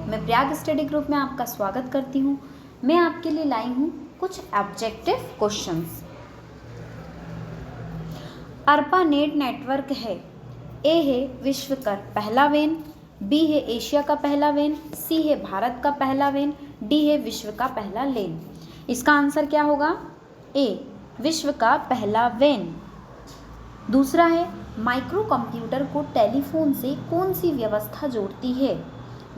मैं Prayag study group में आपका स्वागत करती हूँ। मैं आपके लिए लाई हूँ कुछ ऑब्जेक्टिव क्वेश्चंस। अर्पानेट नेटवर्क है। ए है विश्व का पहला वेन, बी है एशिया का पहला वेन, सी है भारत का पहला वेन, डी है विश्व का पहला लेन। इसका आंसर क्या होगा? ए विश्व का पहला वेन। दूसरा है माइक्रो कंप्यूटर को टेलीफोन से कौन सी व्यवस्था जोड़ती है?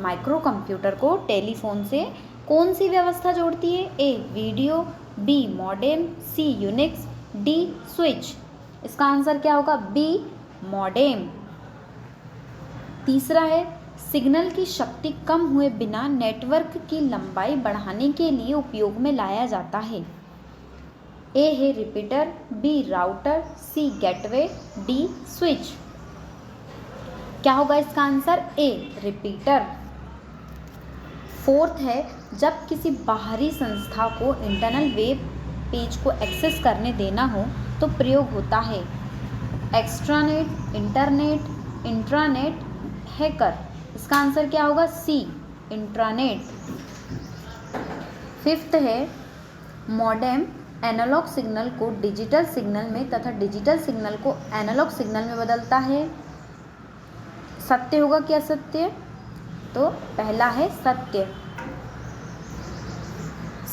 माइक्रो कंप्यूटर को टेलीफोन से कौन सी व्यवस्था जोड़ती है? A video, B modem, C Unix, D switch. इसका आंसर क्या होगा? B modem. तीसरा है सिग्नल की शक्ति कम हुए बिना नेटवर्क की लंबाई बढ़ाने के लिए उपयोग में लाया जाता है। ए है रिपीटर, बी राउटर, सी गेटवे, डी स्विच। क्या होगा इसका आंसर? ए रिपीटर। फोर्थ है जब किसी बाहरी संस्था को इंटरनल वेब पेज को एक्सेस करने देना हो तो प्रयोग होता है एक्स्ट्रानेट, इंटरनेट, इंट्रानेट, हैकर। इसका आंसर क्या होगा? सी इंट्रानेट। फिफ्थ है मॉडेम एनालॉग सिग्नल को डिजिटल सिग्नल में तथा डिजिटल सिग्नल को एनालॉग सिग्नल में बदलता है। सत्य होगा कि असत्य? तो पहला है सत्य।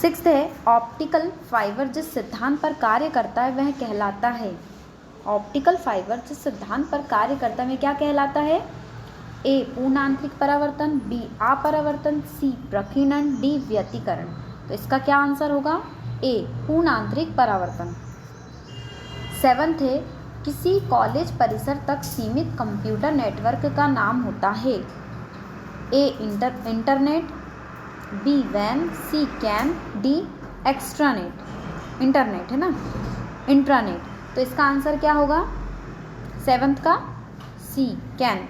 सिक्स्थ है ऑप्टिकल फाइबर जिस सिद्धांत पर कार्य करता है वह कहलाता है। ऑप्टिकल फाइबर जिस सिद्धांत पर कार्य करता है वह क्या कहलाता है? ए पूर्ण आंतरिक परावर्तन, बी अपरावर्तन, सी प्रकीर्णन, डी व्यतिकरण। तो इसका क्या आंसर होगा? ए पूर्ण आंतरिक परावर्तन। सेवंथ है किसी कॉलेज परिसर तक सीमित कंप्यूटर नेटवर्क का नाम होता है। ए इंटरनेट, बी वैन, C CAN, D extranet. Internet है ना, इंट्रानेट। तो इसका आंसर क्या होगा सेवंथ का? सी कैन।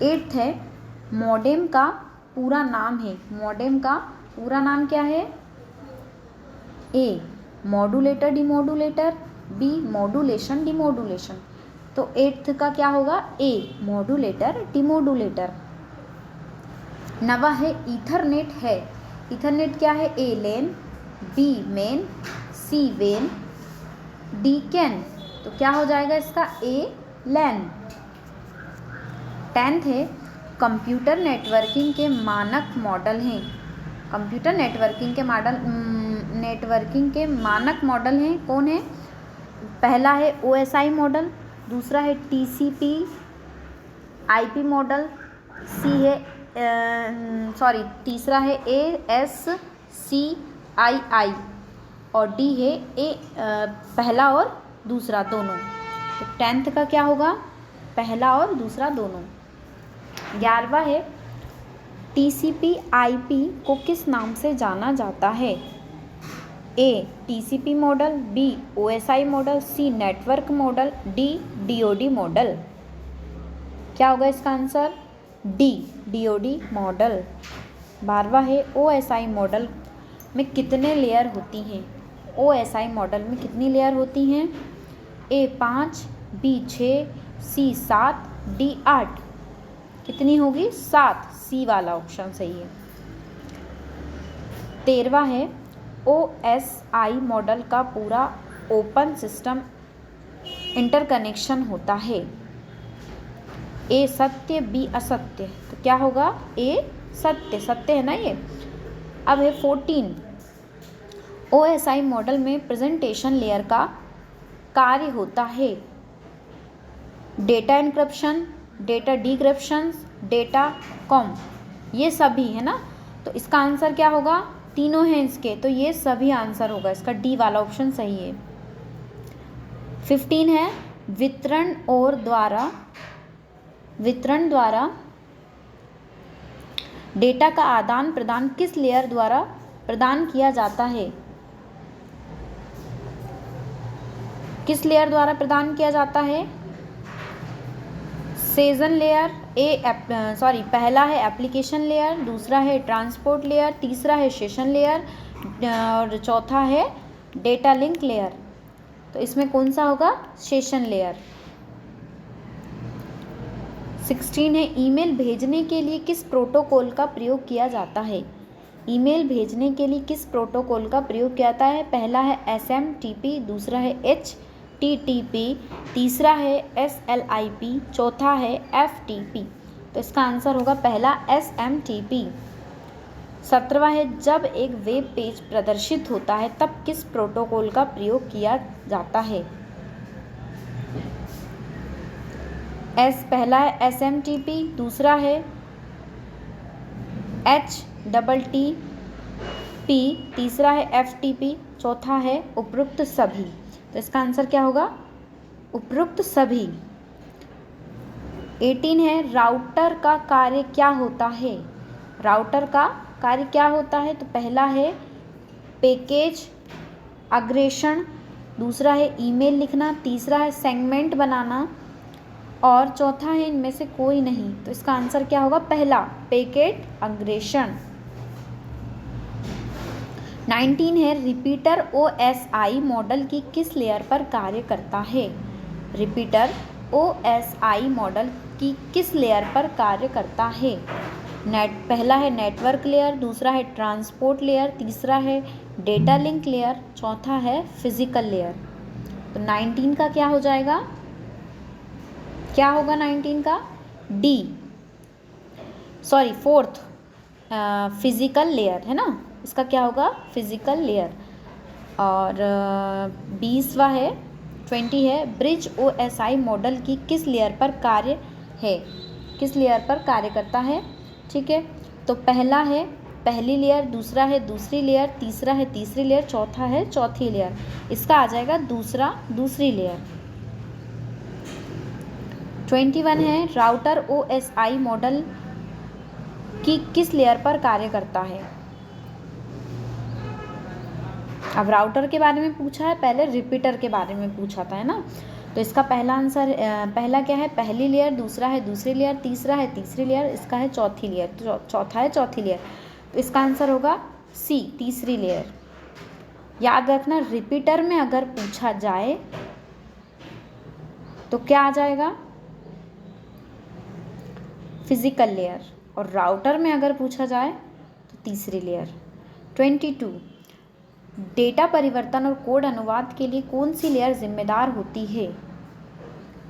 एट्थ है मॉडेम का पूरा नाम है। मॉडेम का पूरा नाम क्या है? A modulator demodulator, B modulation demodulation. तो एट्थ का क्या होगा? A modulator demodulator. नवा है ईथरनेट है। ईथरनेट क्या है? A LAN, B MAN, C वेन, डी कैन। तो क्या हो जाएगा इसका? A LAN. टेंथ है कंप्यूटर नेटवर्किंग के मानक मॉडल हैं। कंप्यूटर नेटवर्किंग के मानक मॉडल हैं। कौन है? पहला है OSI मॉडल, दूसरा है TCP IP मॉडल, तीसरा है ASCII और डी है पहला और दूसरा दोनों। तो टेंथ का क्या होगा? पहला और दूसरा दोनों। 11वां है TCP IP को किस नाम से जाना जाता है? A TCP model, B OSI model, C network model, D DoD model. क्या होगा इसका आंसर? D DoD model. 12वां है OSI मॉडल में कितने लेयर होती हैं? OSI मॉडल में कितनी लेयर होती हैं? ए 5, बी 6, सी 7, डी 8। कितनी होगी? 7। सी वाला ऑप्शन सही है। 13वां है OSI मॉडल का पूरा ओपन सिस्टम इंटरकनेक्शन होता है। ए सत्य, बी असत्य। तो क्या होगा? ए सत्य। सत्य है ना ये। अब है 14। OSI मॉडल में प्रेजेंटेशन लेयर का कार्य होता है data encryption, data decryption, data com. ये सभी है ना। तो इसका आंसर क्या होगा? तीनों हैं इसके, तो ये सभी आंसर होगा इसका। डी वाला ऑप्शन सही है। 15 है वितरण द्वारा डेटा का आदान प्रदान किस लेयर द्वारा प्रदान किया जाता है? किस लेयर द्वारा प्रदान किया जाता है? सेशन लेयर, पहला है एप्लीकेशन लेयर, दूसरा है ट्रांसपोर्ट लेयर, तीसरा है सेशन लेयर और चौथा है डेटा लिंक लेयर। तो इसमें कौन सा होगा? Session layer. 16 है ईमेल भेजने के लिए किस प्रोटोकॉल का प्रयोग किया जाता है। ईमेल भेजने के लिए किस प्रोटोकॉल का प्रयोग किया जाता है। पहला है SMTP, दूसरा है HTTP, तीसरा है SLIP, चौथा है FTP। तो इसका आंसर होगा पहला SMTP। 17वां है जब एक वेब पेज प्रदर्शित होता है तब किस प्रोटोकॉल का प्रयोग किया जाता है। पहला है SMTP, दूसरा है HTTP, तीसरा है FTP, चौथा है उपरोक्त सभी। तो इसका आंसर क्या होगा, उपरोक्त सभी। 18 है राउटर का कार्य क्या होता है। राउटर का कार्य क्या होता है। तो पहला है पैकेज अग्रेषण, दूसरा है ईमेल लिखना, तीसरा है सेगमेंट बनाना और चौथा है इनमें से कोई नहीं। तो इसका आंसर क्या होगा, पहला पैकेट अग्रेषण। 19 है रिपीटर OSI मॉडल की किस लेयर पर कार्य करता है। रिपीटर OSI मॉडल की किस लेयर पर कार्य करता है। पहला है नेटवर्क लेयर, दूसरा है ट्रांसपोर्ट लेयर, तीसरा है डेटा लिंक लेयर, चौथा है फिजिकल लेयर। तो 19 का क्या हो जाएगा, क्या होगा 19 का, फोर्थ फिजिकल लेयर है ना, इसका क्या होगा फिजिकल लेयर। और 20वां है 20 है ब्रिज OSI मॉडल की किस लेयर पर कार्य है, किस लेयर पर कार्य करता है। ठीक है, तो पहला है पहली लेयर, दूसरा है दूसरी लेयर, तीसरा है तीसरी लेयर, चौथा है चौथी लेयर। इसका आ जाएगा दूसरी लेयर। 21 है राउटर OSI मॉडल की किस लेयर पर कार्य करता है। अब राउटर के बारे में पूछा है, पहले रिपीटर के बारे में पूछा था, है ना। तो इसका पहला आंसर पहला क्या है, पहली लेयर, दूसरा है दूसरी लेयर, तीसरा है तीसरी लेयर, इसका है चौथी लेयर, तो चौथा है चौथी लेयर। तो इसका आंसर होगा C, तीसरी लेयर। याद रखना रिपीटर में अगर पूछा जाए तो क्या आ जाएगा, फिजिकल लेयर, और राउटर में अगर पूछा जाए तो तीसरी लेयर। 22 डेटा परिवर्तन और कोड अनुवाद के लिए कौन सी लेयर जिम्मेदार होती है।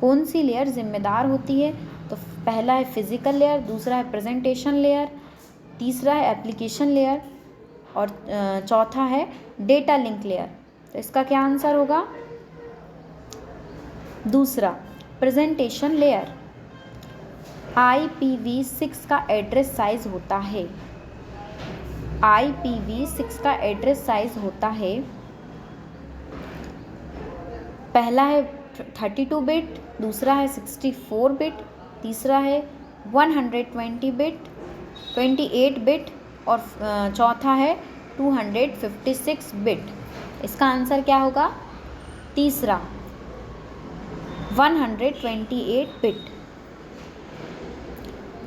कौन सी लेयर जिम्मेदार होती है। तो पहला है फिजिकल लेयर, दूसरा है प्रेजेंटेशन लेयर, तीसरा है एप्लीकेशन लेयर और चौथा है डेटा लिंक लेयर। तो इसका क्या आंसर होगा, दूसरा प्रेजेंटेशन लेयर। IPv6 का एड्रेस साइज होता है। IPv6 का एड्रेस साइज होता है, पहला है 32 बिट, दूसरा है 64 बिट, तीसरा है 120 बिट, 28 बिट और चौथा है 256 बिट। इसका आंसर क्या होगा, तीसरा 128 बिट।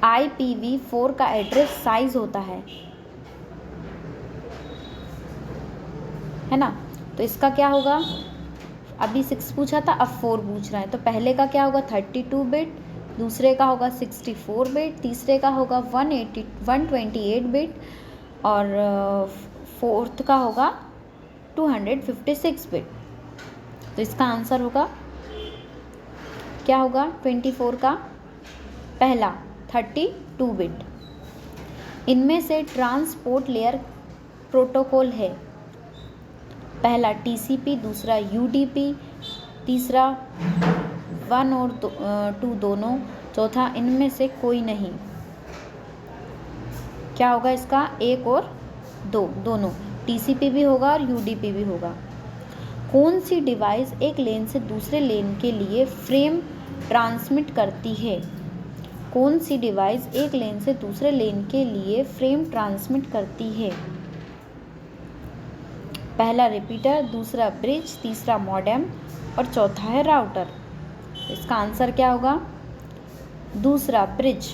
IPv4 का एड्रेस साइज होता है ना। तो इसका क्या होगा, अभी 6 पूछा था, अब 4 पूछ रहा है। तो पहले का क्या होगा 32 बिट, दूसरे का होगा 64 बिट, तीसरे का होगा 128 बिट और फोर्थ का होगा 256 बिट। तो इसका आंसर होगा क्या होगा, 24 का पहला 32 बिट। इनमें से ट्रांसपोर्ट लेयर प्रोटोकॉल है, पहला TCP, दूसरा UDP, तीसरा 1 और 2 दोनों, चौथा इनमें से कोई नहीं। क्या होगा इसका, 1 और 2 दोनों, TCP भी होगा और UDP भी होगा। कौन सी डिवाइस एक लेन से दूसरे लेन के लिए फ्रेम ट्रांसमिट करती है। कौन सी डिवाइस एक लेन से दूसरे लेन के लिए फ्रेम ट्रांसमिट करती है। पहला रिपीटर, दूसरा ब्रिज, तीसरा मॉडेम और चौथा है राउटर। इसका आंसर क्या होगा, दूसरा ब्रिज।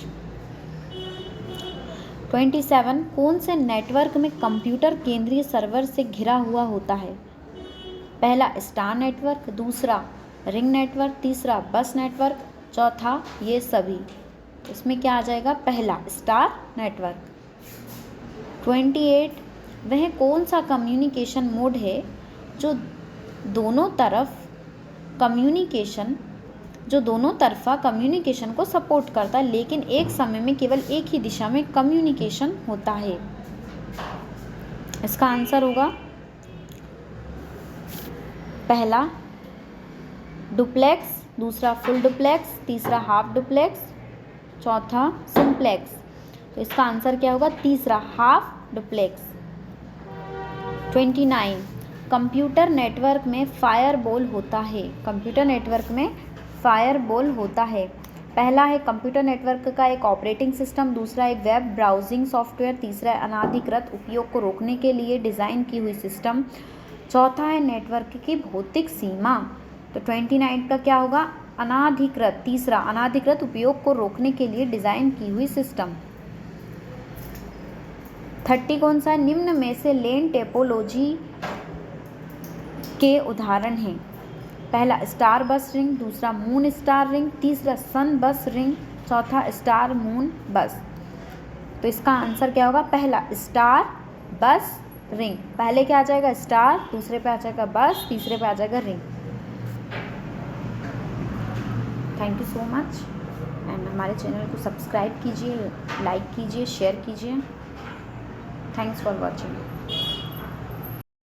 27 कौन से नेटवर्क में कंप्यूटर केंद्रीय सर्वर से घिरा हुआ होता है। पहला स्टार नेटवर्क, दूसरा रिंग नेटवर्क, तीसरा बस नेटवर्क, चौथा ये सभी। इसमें क्या आ जाएगा? पहला स्टार नेटवर्क। 28 वह कौन सा कम्युनिकेशन मोड है जो दोनों तरफा कम्युनिकेशन को सपोर्ट करता है, लेकिन एक समय में केवल एक ही दिशा में कम्युनिकेशन होता है? इसका आंसर होगा पहला डुप्लेक्स, दूसरा फुल डुप्लेक्स, तीसरा हाफ डुप्लेक्स, चौथा सिंप्लेक्स। तो इसका आंसर क्या होगा? तीसरा हाफ डुप्लेक्स। 29 कंप्यूटर नेटवर्क में फायरवॉल होता है। कंप्यूटर नेटवर्क में फायरवॉल होता है। पहला है कंप्यूटर नेटवर्क का एक ऑपरेटिंग सिस्टम, दूसरा एक वेब ब्राउजिंग सॉफ्टवेयर, तीसरा अनाधिकृत उपयोग को रोकने के लिए डिज़ाइन की हुई सिस्टम, चौथा है नेटवर्क की भौतिक सीमा। तो 29 का क्या होगा? अनाधिकृत, तीसरा अनाधिकृत उपयोग को रोकने के लिए डिज़ाइन की हुई सिस्टम। 30 कौन सा है? निम्न में से लेन टोपोलॉजी के उदाहरण हैं। पहला स्टार बस रिंग, दूसरा मून स्टार रिंग, तीसरा सन बस रिंग, चौथा स्टार मून बस। तो इसका आंसर क्या होगा? पहला स्टार बस रिंग। पहले क्या आ जाएगा? स्टार, दूसरे पे आ जाएगा बस, तीसरे पे आ जाएगा ring. Thank you so much and हमारे चैनल को सब्सक्राइब कीजिए, लाइक कीजिए, शेयर कीजिए। Thanks for watching.